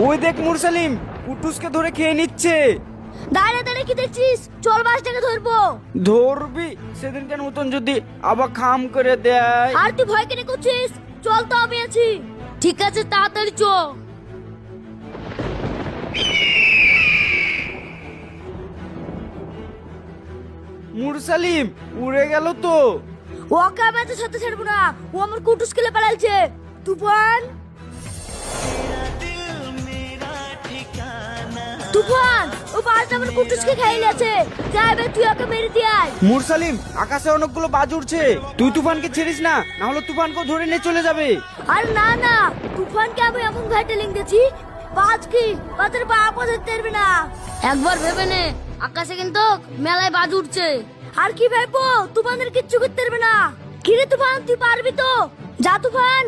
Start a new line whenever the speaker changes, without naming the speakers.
ওই দেখ মুরসালিম, কুটুসকে ধরে খেয়ে নিচ্ছে।
দাঁড়িয়ে দাঁড়িয়ে কি দেখছিস? চল বাসটাকে ধরবো।
ধরবি সেদিনকার মতন যদি আবার খাম করে দেয়।
আর তুই ভয় কেন করছিস? চল তো, আমি আছি। ঠিক আছে, তাড়াতাড়ি চ।
মুরসালিম উড়ে গেল তো।
ওকে আমি এত সাথে ছাড়বো না, ও আমার কুটুস খেলে পালাইছে। তুফান, তুফান, ও বাসটা আমার কুটুসকে খেয়ে গেছে। যাইবে, তুই ওকে মেরে দিয়ে আয়।
মুরসালিম, আকাশে অনেকগুলো বাজ উঠছে, তুই তুফানকে ছেড়িস না, না হলে তুফানকে ধরে নিয়ে চলে যাবে।
আর না না, তুফানকে আমি এমন ঘাটে লিং দিয়েছি, বাজ কি বাজারে বাপও ধরতে পারবে না। একবার ভেবে নে, আকাশে কিন্তু মেলায় বাজ উঠছে। আর কি ভাইবো, তুফানের কিচ্ছু করতে পারবে না। কিরে তুফান, তুই পারবি তো? যা তুফান।